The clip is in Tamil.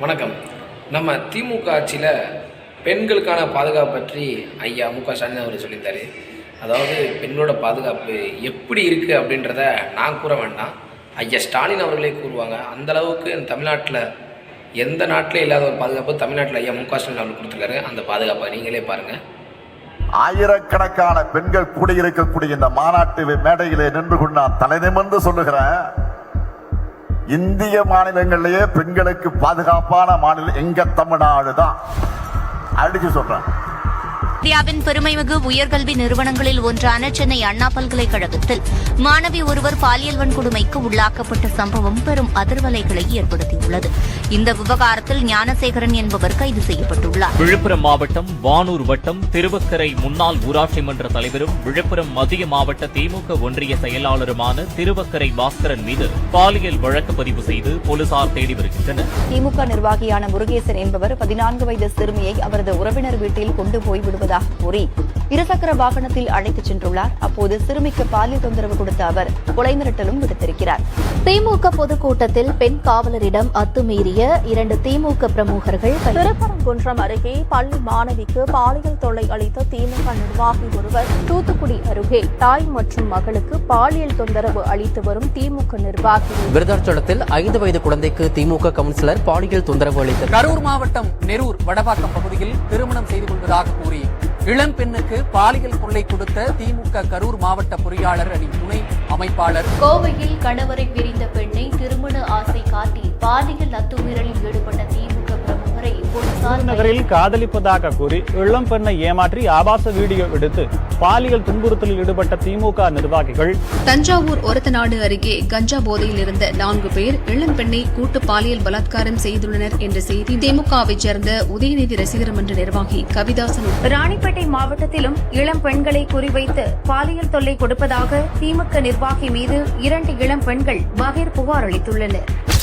வணக்கம். நம்ம திமுக ஆட்சியில் பெண்களுக்கான பாதுகாப்பு பற்றி ஐயா மு.க. ஸ்டாலின் அவர் சொல்லியிருந்தார். அதாவது பெண்களோட பாதுகாப்பு எப்படி இருக்குது அப்படின்றத நான் கூற வேண்டாம், ஐயா ஸ்டாலின் அவர்களே கூறுவாங்க. அந்தளவுக்கு தமிழ்நாட்டில் எந்த நாட்டிலே இல்லாத ஒரு பாதுகாப்பு தமிழ்நாட்டில் ஐயா மு.க. ஸ்டாலின் அவர்கள் கொடுத்துருக்காரு. அந்த பாதுகாப்பை நீங்களே பாருங்கள். ஆயிரக்கணக்கான பெண்கள் கூடியிருக்கக்கூடிய இந்த மாநாட்டு மேடையிலே நின்று கொண்டு நான் தலைநிமிர்ந்து சொல்லுகிறேன், இந்திய மாநிலங்களிலேயே பெண்களுக்கு பாதுகாப்பான மாநிலம் எங்க தமிழ்நாடு தான். அடிச்சு சொல்றேன். இந்தியாவின் பெருமைமிகு உயர்கல்வி நிறுவனங்களில் ஒன்றான சென்னை அண்ணா பல்கலைக்கழகத்தில் மாணவி ஒருவர் பாலியல் வன்கொடுமைக்கு உள்ளாக்கப்பட்ட சம்பவம் பெரும் அதிர்வலைகளை ஏற்படுத்தியுள்ளது. இந்த விவகாரத்தில் ஞானசேகரன் என்பவர் கைது செய்யப்பட்டுள்ளார். விழுப்புரம் மாவட்டம் வானூர் வட்டம் திருவக்கரை முன்னாள் ஊராட்சி மன்ற தலைவரும் விழுப்புரம் மத்திய மாவட்ட திமுக ஒன்றிய செயலாளருமான திருவக்கரை பாஸ்கரன் மீது பாலியல் வழக்கு பதிவு செய்து போலீசார் தேடி வருகின்றனர். திமுக நிர்வாகியான முருகேசன் என்பவர் 14 வயது சிறுமியை அவரது உறவினர் வீட்டில் கொண்டு போய்விடுவதாக கூறி இருசக்கர வாகனத்தில் அழைத்துச் சென்றுள்ளார். அப்போது சிறுமிக்கு பாலியல் தொந்தரவு கொடுத்த அவர் கொலை மிரட்டலும் விடுத்திருக்கிறார். திமுக பொதுக்கூட்டத்தில் பெண் காவலரிடம் அத்துமீறிய 2 திமுக பிரமுகர்கள். திருப்பரங்குன்றம் அருகே பள்ளி மாணவிக்கு பாலியல் தொல்லை அளித்த திமுக நிர்வாகி ஒருவர். தூத்துக்குடி அருகே தாய் மற்றும் மகளுக்கு பாலியல் தொந்தரவு அளித்து வரும் திமுக நிர்வாகி. விருதாச்சலத்தில் 5 வயது குழந்தைக்கு திமுக கவுன்சிலர் பாலியல் தொந்தரவு அளித்தார். கரூர் மாவட்டம் நெரூர் வடபாக்கம் பகுதியில் திருமணம் செய்து கொள்வதாக கூறி இளம் பெண்ணுக்கு பாலியல் தொல்லை கொடுத்த திமுக கரூர் மாவட்ட பொறியாளர் அணி துணை அமைப்பாளர். கோவையில் கணவரை பிரிந்த பெண்ணை திருமண ஆசை காட்டி பாலியல் அத்துமீறலில் ஈடுபட்ட திமுக பிரமுகரை போலீசார் நகரில் காதலிப்பதாக கூறி இளம் பெண்ணை ஏமாற்றி ஆபாச வீடியோ எடுத்து பாலியல் துன்புறுத்தலில் ஈடுபட்ட திமுக நிர்வாகிகள். தஞ்சாவூர் ஒரத்தநாடு அருகே கஞ்சா போதையில் இருந்த 4 பேர் இளம் பெண்ணை கூட்டு பாலியல் பலாத்காரம் செய்துள்ளனர் என்ற செய்தி திமுகவை சேர்ந்த உதயநிதி ரசிகர் மன்ற நிர்வாகி கவிதாசன். ராணிப்பேட்டை மாவட்டத்திலும் இளம் பெண்களை குறிவைத்து பாலியல் தொல்லை கொடுப்பதாக திமுக நிர்வாகி மீது 2 இளம் பெண்கள் பகீர் புகார் அளித்துள்ளனர்.